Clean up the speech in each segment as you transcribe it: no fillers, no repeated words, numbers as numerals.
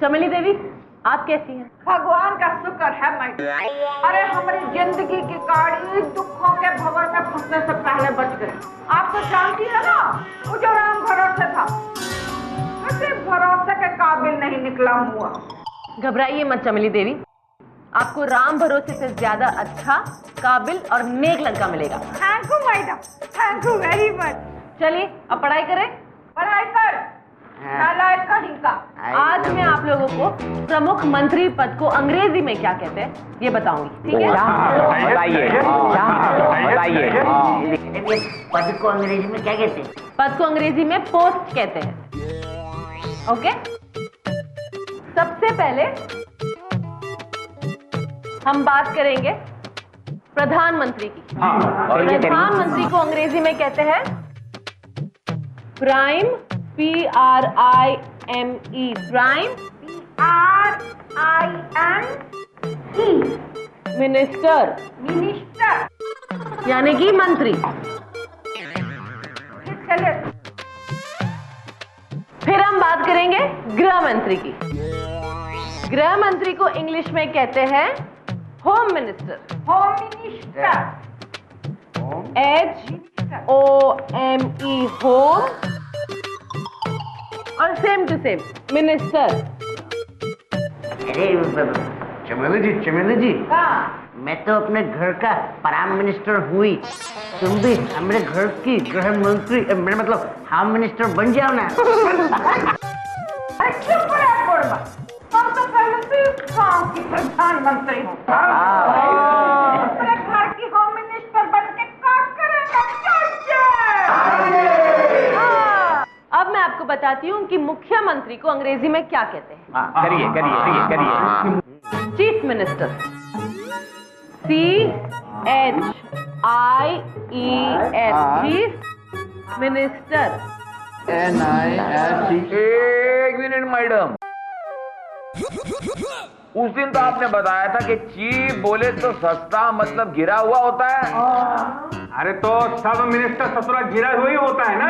चमेली देवी, आप कैसी हैं? भगवान का शुक्र है मैडम। अरे हमारी जिंदगी की गाड़ी दुखों के भंवर में फंसने से पहले बच गई। आप तो जानती है ना, वो जो राम भरोसे था, किसी भरोसे के काबिल नहीं निकला हुआ। घबराइए मत चमेली देवी, आपको राम भरोसे से ज्यादा अच्छा, काबिल और नेक लड़का मिलेगा। Thank you madam, thank you very much. चलिए अब पढ़ाई करें। पढ़ाई कर नालायक कहीं का। आज मैं आप लोगों को प्रमुख मंत्री पद को अंग्रेजी में क्या कहते हैं ये बताऊंगी, ठीक है? बताइए। पद को अंग्रेजी में क्या कहते हैं? पद को अंग्रेजी में पोस्ट कहते हैं। ओके, सबसे पहले हम बात करेंगे प्रधानमंत्री की। प्रधानमंत्री को अंग्रेजी में कहते हैं prime, PRIME, prime, PRIME, minister, minister यानी कि मंत्री। फिर हम बात करेंगे गृह मंत्री की। गृह मंत्री को इंग्लिश में कहते हैं home minister. Home minister, HOME, home, और सेम टू सेम मिनिस्टर। अरे चमेली जी, मैं तो अपने घर का प्राइम मिनिस्टर हुई, तुम भी हमारे घर की गृह मंत्री, मेरा मतलब होम मिनिस्टर बन जाओ ना। हम तो पहले से गांव की प्रधानमंत्री हूँ। अपने घर की होम मिनिस्टर बन के काम करेगा। अब मैं आपको बताती हूँ कि मुख्यमंत्री को अंग्रेजी में क्या कहते हैं। करिए। Chief minister, CHIEF, chief minister. एक मिनट मैडम, उस दिन तो आपने बताया था कि चीफ बोले तो सस्ता मतलब गिरा हुआ होता है। अरे तो सब मिनिस्टर ससुरा गिरा हुआ ही होता है ना,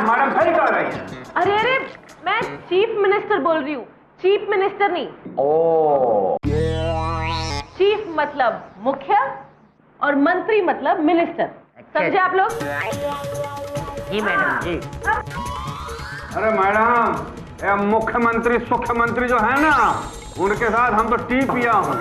मैडम सही कह रही है। अरे मैं चीफ मिनिस्टर बोल रही हूँ, चीफ मिनिस्टर नहीं। ओ, चीफ मतलब मुख्य और मंत्री मतलब मिनिस्टर। समझे आप लोग? जी मैडम जी। अरे मैडम, ये मुख्यमंत्री सुख्यमंत्री जो है ना, उनके साथ हम तो टी पिया हूँ।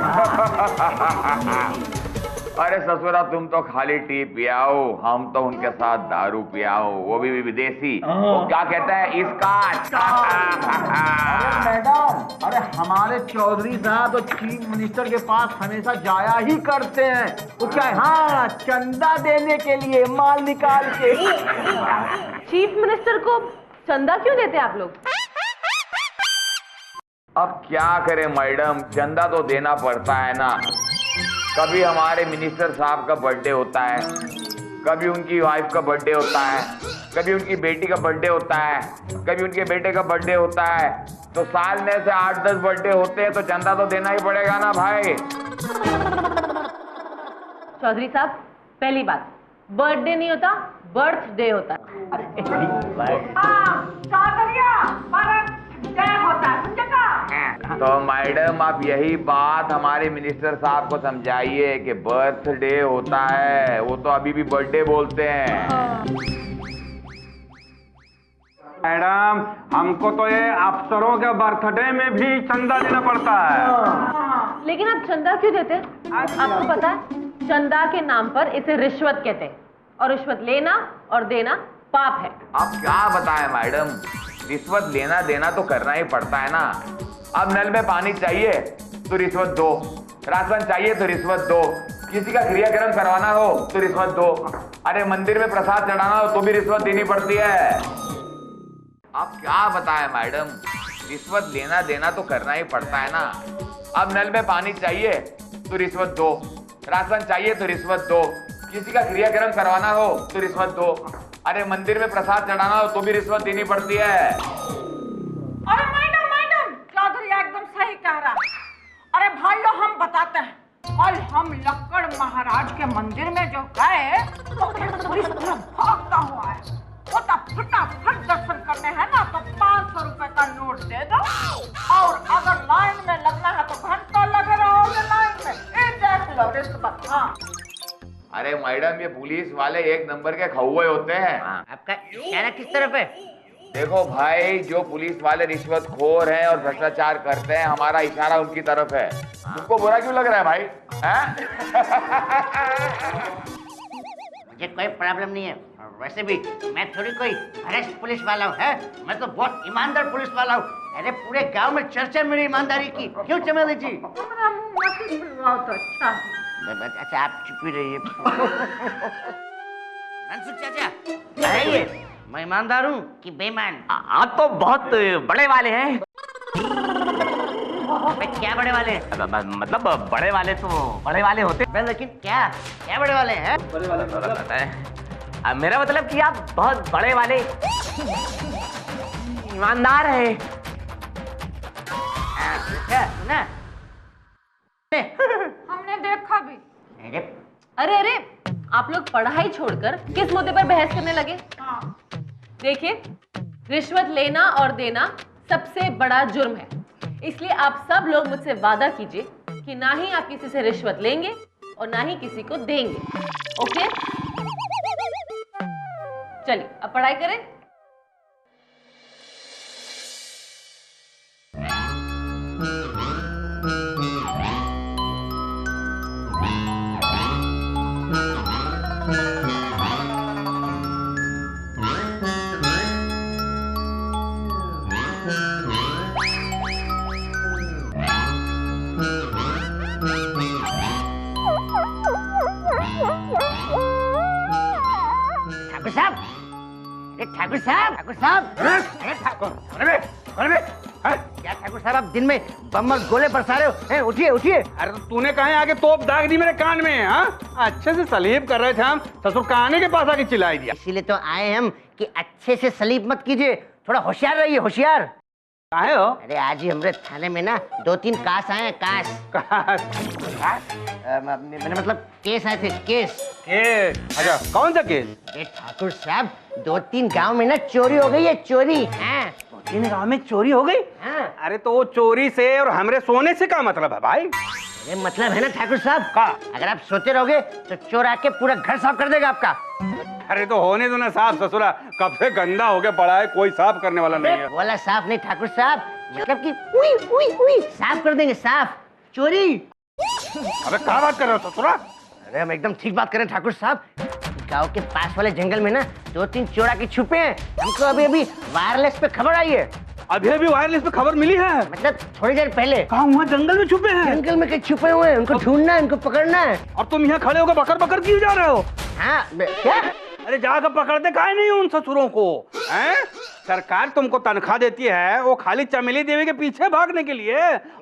अरे ससुरा तुम तो खाली टी पियाओ, हम तो उनके साथ दारू पियाओ, वो भी विदेशी। वो क्या कहते हैं इसका। मैडम, अरे हमारे चौधरी साहब तो चीफ मिनिस्टर के पास हमेशा जाया ही करते हैं। वो क्या है, हाँ, चंदा देने के लिए माल निकाल के। चीफ मिनिस्टर को चंदा क्यों देते हैं आप लोग? अब क्या करें मैडम, चंदा तो देना पड़ता है ना। कभी हमारे मिनिस्टर साहब का बर्थडे होता है, कभी उनकी वाइफ का बर्थडे होता है, कभी उनकी बेटी का बर्थडे होता है, कभी उनके बेटे का बर्थडे होता है। तो साल में से 8-10 बर्थडे होते हैं, तो चंदा तो देना ही पड़ेगा ना भाई। चौधरी साहब, पहली बात, बर्थडे नहीं होता, बर्थडे होता है। तो मैडम आप यही बात हमारे मिनिस्टर साहब को समझाइए कि बर्थडे होता है, वो तो अभी भी बर्थडे बोलते हैं। मैडम, हमको तो ये अफसरों के बर्थडे में भी चंदा देना पड़ता है। लेकिन आप चंदा क्यों देते हैं? आपको पता है, चंदा के नाम पर इसे रिश्वत कहते हैं, और रिश्वत लेना और देना पाप है। आप क्या बताएं मैडम, रिश्वत लेना देना तो करना ही पड़ता है ना। अब नल में पानी चाहिए तो रिश्वत दो, राशन चाहिए तो रिश्वत दो, किसी का क्रियाक्रम करवाना हो तो रिश्वत दो, अरे मंदिर में प्रसाद चढ़ाना हो तो भी रिश्वत देनी पड़ती है। आप क्या बताएं मैडम, रिश्वत लेना देना तो करना ही पड़ता है ना। अब नल में पानी चाहिए तो रिश्वत दो, राशन चाहिए तो रिश्वत दो, किसी का क्रियाक्रम करवाना हो तो रिश्वत दो, अरे मंदिर में प्रसाद चढ़ाना हो तो भी रिश्वत देनी पड़ती है। अरे मैडम, चौधरी एकदम सही कह रहा। अरे भाइयों, हम बताते हैं, कल हम लक्कड़ महाराज के मंदिर में जो गए तो एक पुलिस भागता हुआ है। फटाफट दर्शन करने हैं ना तो 500 रुपए का नोट दे दो, और अगर लाइन में लगना है तो घंटा लगे रहोगे लाइन में। ये देख लो रिश्वत। हाँ अरे मैडम, ये पुलिस वाले एक नंबर के खौए होते हैं। आपका इशारा किस तरफ है? देखो भाई, जो पुलिस वाले रिश्वतखोर हैं और भ्रष्टाचार करते हैं, हमारा इशारा उनकी तरफ है। तुमको बुरा क्यों लग रहा है भाई? मुझे कोई प्रॉब्लम नहीं है, वैसे भी मैं थोड़ी कोई भ्रष्ट पुलिस वाला हूँ, है? मैं तो बहुत ईमानदार पुलिस वाला हूँ। अरे पूरे गांव में चर्चा मेरी ईमानदारी की। क्यों चमेली जी? हमारा मुंह मत खुलवाओ तो अच्छा है। अच्छा आप चुप ही रहिए। मंसूर चाचा बताइए, मैं ईमानदार हूँ कि बेईमान? आप तो बहुत बड़े वाले हैं। क्या बड़े वाले? मतलब बड़े वाले तो बड़े वाले होते हैं, लेकिन क्या क्या बड़े वाले हैं? मेरा मतलब कि आप बहुत बड़े वाले ईमानदार हैं। सुना? हमने देखा भी। अरे अरे, आप लोग पढ़ाई छोड़कर किस मुद्दे पर बहस करने लगे? हाँ देखिए, रिश्वत लेना और देना सबसे बड़ा जुर्म है। इसलिए आप सब लोग मुझसे वादा कीजिए कि ना ही आप किसी से रिश्वत लेंगे और ना ही किसी को देंगे। ओके? चलिए अब पढ़ाई करें। ठाकुर साहब, ठाकुर साहब, अरे ठाकुर, क्या ठाकुर साहब आप दिन में बम और गोले बरसा रहे हो? हैं, उठिए उठिए। अरे तो तूने कहे आगे तोप दाग दी मेरे कान में? हाँ, अच्छे से सलीब कर रहे थे हम, ससुर काने के पास आके चिल्लाई दिया। इसीलिए तो आए हम कि अच्छे से सलीब मत कीजिए, थोड़ा होशियार रहिए, होशियार। काहे हो? अरे आज ही हमारे थाने में ना 2-3 कास आए हैं, मैंने मतलब केस आए थे, केस। अच्छा, कौन सा केस? अरे ठाकुर साहब, 2-3 गांव में ना चोरी हो गई है, चोरी। हाँ, 2-3 गांव में चोरी हो गई? हाँ। अरे तो वो चोरी से और हमरे सोने से क्या मतलब है भाई? ये मतलब है ना ठाकुर साहब का? अगर आप सोते रहोगे तो चोर आके पूरा घर साफ कर देगा आपका। अरे तो होने दो ना साफ, ससुरा कब से गंदा हो गया पड़ा है, कोई साफ करने वाला नहीं है। बोला साफ नहीं ठाकुर साहब, मतलब कि उई उई उई साफ कर देंगे, साफ। चोरी? अबे क्या बात कर रहे हो ससुरा? अरे हम एकदम ठीक बात करें ठाकुर साहब। गांव के पास वाले जंगल में ना 2-3 चोर आके छुपे हैं। हमको अभी वायरलेस पे खबर आई है। अभी वायरलेस पे खबर मिली है? मतलब थोड़ी देर पहले। कहाँ? वहाँ जंगल में छुपे हैं? जंगल में कहीं छुपे हुए हैं, उनको ढूंढना है, उनको पकड़ना है। और तुम यहाँ खड़े होकर बकर बकर क्यों जा रहे हो? हाँ क्या? अरे जाकर पकड़ते काहे नहीं उन ससुरों को? हैं? सरकार तुमको तनख्वाह देती है वो खाली चमेली देवी के पीछे भागने के लिए,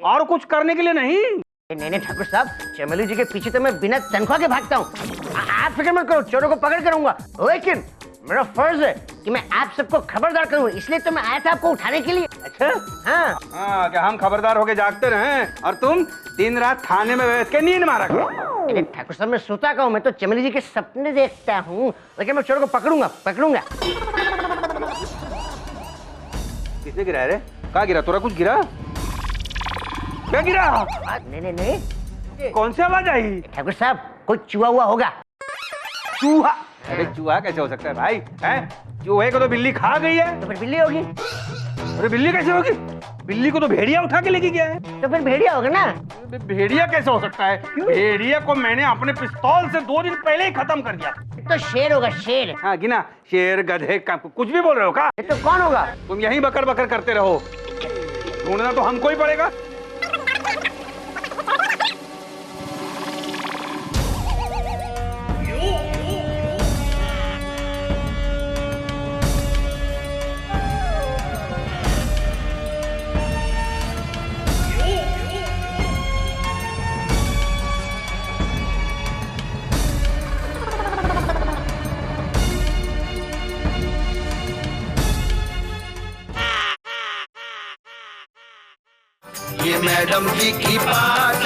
और कुछ करने के लिए नहीं। नहीं ठाकुर साहब, चमेली जी के पीछे तो मैं बिना तनख्वाह के भागता हूँ। आप फिक्र मत करो, चोरों को पकड़ करूंगा, लेकिन मेरा फर्ज है कि मैं आप सबको खबरदार करूं, इसलिए तो मैं आया था आपको उठाने के लिए। अच्छा? हाँ, क्या हम खबरदार होके जागते रहे और तुम दिन रात थाने में बैठ के नींद मारा करो? अरे ठाकुर साहब, मैं सोता का हूँ, मैं तो चमेली जी के सपने देखता हूँ, लेकिन मैं चोरों को पकड़ूंगा। किसने गिरा रे? कहाँ गिरा? तोरा कुछ गिरा? क्या गिरा? नहीं। कौन सी आवाज आई? ठाकुर साहब, कोई चूहा हुआ होगा। चूहा? अरे चूहा कैसे हो सकता है भाई? हैं? चूहे को तो बिल्ली खा गई है। तो फिर बिल्ली होगी। अरे बिल्ली कैसे होगी? बिल्ली को तो भेड़िया उठा के लेके गया है। तो फिर भेड़िया होगा ना? भेड़िया कैसे हो सकता है? भेड़िया को मैंने अपने पिस्तौल से 2 दिन पहले ही खत्म कर दिया। तो शेर होगा, शेर। हाँ गिना, शेर, गधे, कुछ भी बोल रहे हो का? तो कौन होगा? तुम यहीं बकर बकर करते रहो, ढूंढना तो हमको ही पड़ेगा। ये मैडम जी की बात